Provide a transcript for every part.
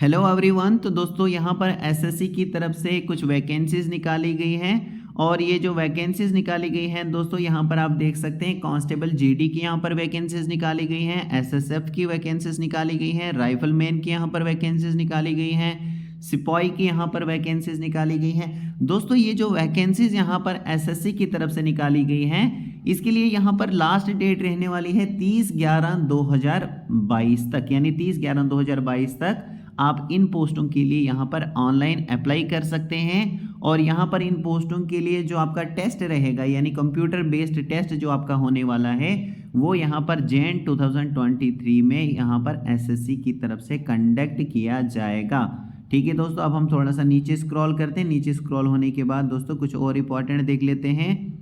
Hello everyone. तो दोस्तों यहाँ पर एसएससी की तरफ से कुछ वैकेंसीज निकाली गई हैं और ये जो वैकेंसीज निकाली गई हैं दोस्तों यहाँ पर आप देख सकते हैं कांस्टेबल जीडी की यहाँ पर वैकेंसीज निकाली गई हैं, एसएसएफ की वैकेंसीज निकाली गई हैं, राइफलमैन की यहाँ पर वैकेंसीज निकाली गई हैं, सिपाही की यहाँ पर वैकेंसीज निकाली गई हैं। दोस्तों ये जो वैकेंसीज यहाँ पर एसएससी की तरफ से निकाली गई हैं इसके लिए यहाँ पर लास्ट डेट रहने वाली है 30/11/2022 तक, यानी 30/11/2022 तक आप इन पोस्टों के लिए यहाँ पर ऑनलाइन अप्लाई कर सकते हैं। और यहाँ पर इन पोस्टों के लिए जो आपका टेस्ट रहेगा यानी कंप्यूटर बेस्ड टेस्ट जो आपका होने वाला है वो यहाँ पर जैन 2023 में यहाँ पर एसएससी की तरफ से कंडक्ट किया जाएगा। ठीक है दोस्तों, अब हम थोड़ा सा नीचे स्क्रॉल करते हैं। नीचे स्क्रॉल होने के बाद दोस्तों कुछ और इंपॉर्टेंट देख लेते हैं।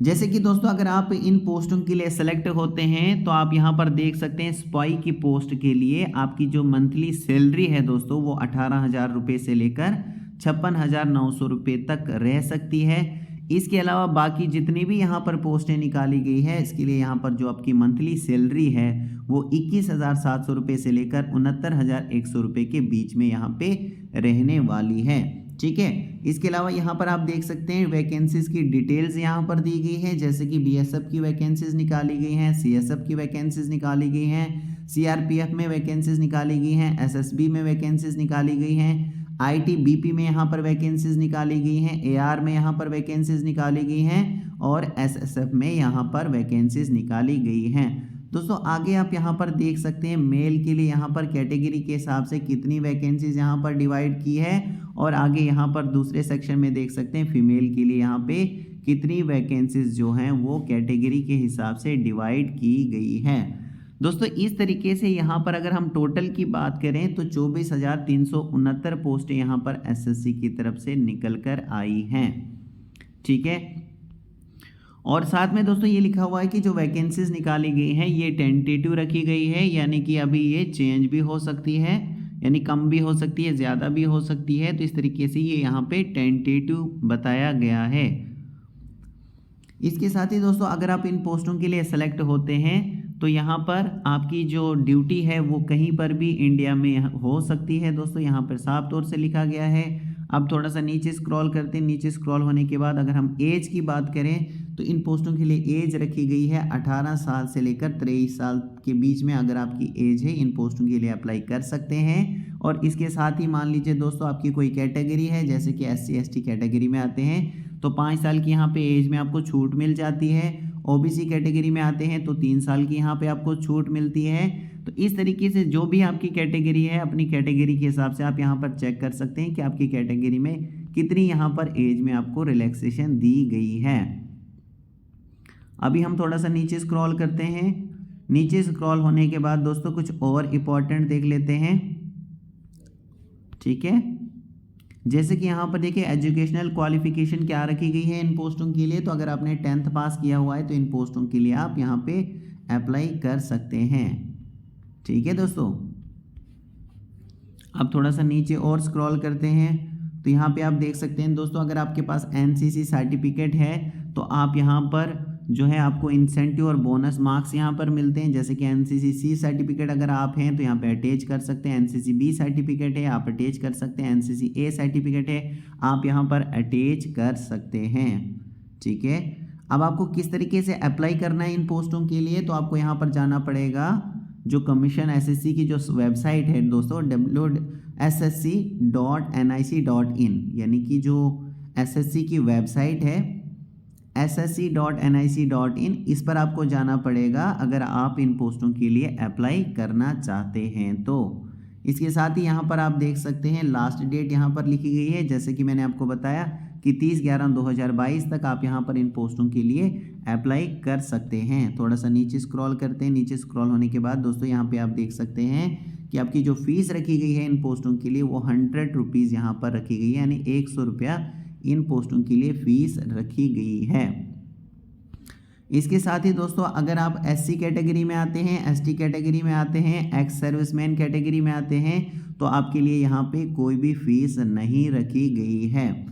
जैसे कि दोस्तों अगर आप इन पोस्टों के लिए सेलेक्ट होते हैं तो आप यहाँ पर देख सकते हैं सिपाही की पोस्ट के लिए आपकी जो मंथली सैलरी है दोस्तों वो 18,000 रुपये से लेकर 56,900 रुपये तक रह सकती है। इसके अलावा बाकी जितनी भी यहाँ पर पोस्टें निकाली गई है इसके लिए यहाँ पर जो आपकी मंथली सैलरी है वो 21,700 रुपये से लेकर 69,100 रुपये के बीच में यहाँ पे रहने वाली है। ठीक है, इसके अलावा यहाँ पर आप देख सकते हैं वैकेंसीज की डिटेल्स यहाँ पर दी गई है। जैसे कि बीएसएफ की वैकेंसीज निकाली गई हैं, सीएसएफ की वैकेंसीज निकाली गई हैं, सीआरपीएफ में वैकेंसीज निकाली गई हैं, एसएसबी में वैकेंसीज निकाली गई हैं, आईटीबीपी में यहाँ पर वैकेंसीज निकाली गई हैं, एआर में यहाँ पर वैकेंसीज निकाली गई हैं और एसएसएफ में यहाँ पर वैकेंसीज निकाली गई हैं। दोस्तों आगे आप यहाँ पर देख सकते हैं मेल के लिए यहाँ पर कैटेगरी के हिसाब से कितनी वैकेंसीज यहाँ पर डिवाइड की है और आगे यहाँ पर दूसरे सेक्शन में देख सकते हैं फीमेल के लिए यहाँ पे कितनी वैकेंसीज जो हैं वो कैटेगरी के हिसाब से डिवाइड की गई हैं। दोस्तों इस तरीके से यहाँ पर अगर हम टोटल की बात करें तो 24,369 पोस्टें यहाँ पर एसएससी की तरफ से निकल कर आई हैं। ठीक है, और साथ में दोस्तों ये लिखा हुआ है कि जो वैकेंसीज निकाली गई हैं ये टेंटेटिव रखी गई है, यानी कि अभी ये चेंज भी हो सकती है, यानी कम भी हो सकती है, ज़्यादा भी हो सकती है। तो इस तरीके से ये यहाँ पे टेंटेटिव बताया गया है। इसके साथ ही दोस्तों अगर आप इन पोस्टों के लिए सेलेक्ट होते हैं तो यहाँ पर आपकी जो ड्यूटी है वो कहीं पर भी इंडिया में हो सकती है। दोस्तों यहाँ पर साफ तौर से लिखा गया है। अब थोड़ा सा नीचे स्क्रॉल करते हैं। नीचे स्क्रॉल होने के बाद अगर हम एज की बात करें तो इन पोस्टों के लिए एज रखी गई है 18 साल से लेकर 23 साल के बीच में अगर आपकी एज है इन पोस्टों के लिए अप्लाई कर सकते हैं। और इसके साथ ही मान लीजिए दोस्तों आपकी कोई कैटेगरी है जैसे कि SC ST कैटेगरी में आते हैं तो 5 साल की यहाँ पे एज में आपको छूट मिल जाती है। OBC कैटेगरी में आते हैं तो 3 साल की यहाँ पे आपको छूट मिलती है। तो इस तरीके से जो भी आपकी कैटेगरी है अपनी कैटेगरी के हिसाब से आप यहाँ पर चेक कर सकते हैं कि आपकी कैटेगरी में कितनी यहाँ पर एज में आपको रिलैक्सेशन दी गई है। अभी हम थोड़ा सा नीचे स्क्रॉल करते हैं। नीचे स्क्रॉल होने के बाद दोस्तों कुछ और इम्पोर्टेंट देख लेते हैं। ठीक है, जैसे कि यहाँ पर देखिए एजुकेशनल क्वालिफिकेशन क्या रखी गई है इन पोस्टों के लिए। तो अगर आपने 10th पास किया हुआ है तो इन पोस्टों के लिए आप यहाँ पे अप्लाई कर सकते हैं। ठीक है दोस्तों, अब थोड़ा सा नीचे और स्क्रॉल करते हैं तो यहाँ पे आप देख सकते हैं दोस्तों अगर आपके पास NCC सर्टिफिकेट है तो आप यहाँ पर जो है आपको इंसेंटिव और बोनस मार्क्स यहाँ पर मिलते हैं। जैसे कि NCC C सर्टिफिकेट अगर आप हैं तो यहाँ पे अटैच कर सकते हैं, NCC B सर्टिफिकेट है आप अटैच कर सकते हैं, NCC A सर्टिफिकेट है आप यहाँ पर अटैच कर सकते हैं। ठीक है, अब आपको किस तरीके से अप्लाई करना है इन पोस्टों के लिए तो आपको यहाँ पर जाना पड़ेगा जो कमीशन SSC की जो वेबसाइट है दोस्तों www.ssc.nic.in, यानी कि जो SSC की वेबसाइट है ssc.nic.in, इस पर आपको जाना पड़ेगा अगर आप इन पोस्टों के लिए अप्लाई करना चाहते हैं तो। इसके साथ ही यहाँ पर आप देख सकते हैं लास्ट डेट यहाँ पर लिखी गई है। जैसे कि मैंने आपको बताया कि 30/11/2022 तक आप यहाँ पर इन पोस्टों के लिए अप्लाई कर सकते हैं। थोड़ा सा नीचे स्क्रॉल करते हैं। नीचे स्क्रॉल होने के बाद दोस्तों यहाँ पे आप देख सकते हैं कि आपकी जो फीस रखी गई है इन पोस्टों के लिए वो 100 रुपीज़ यहाँ पर रखी गई है, यानी 100 रुपया इन पोस्टों के लिए फीस रखी गई है। इसके साथ ही दोस्तों अगर आप SC कैटेगरी में आते हैं, ST कैटेगरी में आते हैं, एक्स सर्विसमैन कैटेगरी में आते हैं तो आपके लिए यहाँ पे कोई भी फीस नहीं रखी गई है।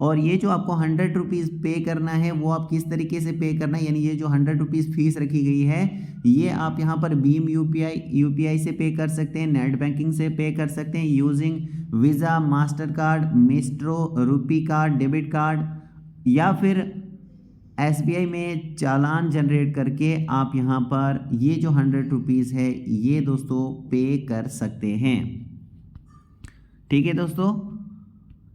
और ये जो आपको 100 रुपीज़ पे करना है वो आप किस तरीके से पे करना है, यानी ये जो 100 रुपीज़ फीस रखी गई है ये आप यहाँ पर भीम यूपीआई से पे कर सकते हैं, नेट बैंकिंग से पे कर सकते हैं using Visa, Mastercard, Maestro, RuPay card, debit card, या फिर एसबीआई में चालान जनरेट करके आप यहाँ पर ये जो 100 रुपीज़ है ये दोस्तों पे कर सकते हैं। ठीक है दोस्तों,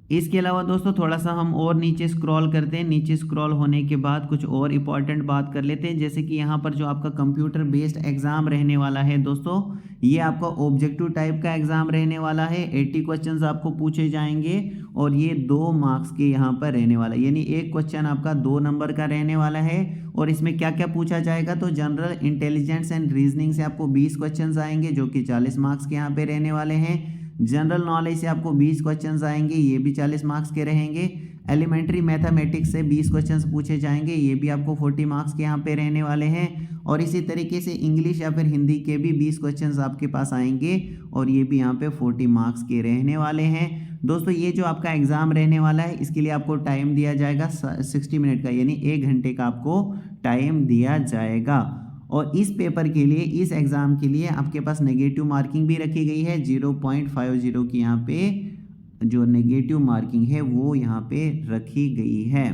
इसके अलावा दोस्तों थोड़ा सा हम और नीचे स्क्रॉल करते हैं। नीचे स्क्रॉल होने के बाद कुछ और इम्पॉर्टेंट बात कर लेते हैं, जैसे कि यहाँ पर जो आपका कंप्यूटर बेस्ड एग्ज़ाम रहने वाला है दोस्तों, ये आपका ऑब्जेक्टिव टाइप का एग्ज़ाम रहने वाला है। 80 क्वेश्चंस आपको पूछे जाएंगे और ये 2 मार्क्स के यहाँ पर रहने वाला है, यानी एक क्वेश्चन आपका 2 नंबर का रहने वाला है। और इसमें क्या क्या पूछा जाएगा, तो जनरल इंटेलिजेंस एंड रीजनिंग से आपको 20 क्वेश्चन आएंगे जो कि 40 मार्क्स के यहाँ पे रहने वाले हैं। जनरल नॉलेज से आपको 20 क्वेश्चंस आएंगे, ये भी 40 मार्क्स के रहेंगे। एलिमेंट्री मैथमेटिक्स से 20 क्वेश्चंस पूछे जाएंगे, ये भी आपको 40 मार्क्स के यहाँ पे रहने वाले हैं। और इसी तरीके से इंग्लिश या फिर हिंदी के भी 20 क्वेश्चंस आपके पास आएंगे और ये भी यहाँ पे 40 मार्क्स के रहने वाले हैं। दोस्तों ये जो आपका एग्ज़ाम रहने वाला है इसके लिए आपको टाइम दिया जाएगा 60 मिनट का, यानी 1 घंटे का आपको टाइम दिया जाएगा। और इस पेपर के लिए, इस एग्ज़ाम के लिए आपके पास नेगेटिव मार्किंग भी रखी गई है 0.50 की, यहाँ पे जो नेगेटिव मार्किंग है वो यहाँ पे रखी गई है।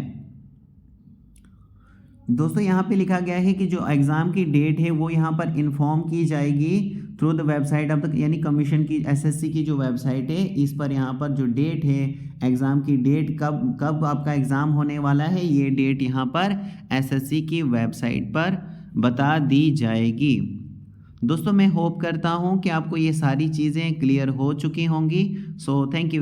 दोस्तों यहाँ पे लिखा गया है कि जो एग्ज़ाम की डेट है वो यहाँ पर इन्फॉर्म की जाएगी through the website of the, यानी कमीशन की, एसएससी की जो वेबसाइट है इस पर यहाँ पर जो डेट है एग्ज़ाम की डेट, कब आपका एग्ज़ाम होने वाला है, ये डेट यहाँ पर एसएससी की वेबसाइट पर बता दी जाएगी। दोस्तों मैं होप करता हूँ कि आपको ये सारी चीज़ें क्लियर हो चुकी होंगी। So thank you very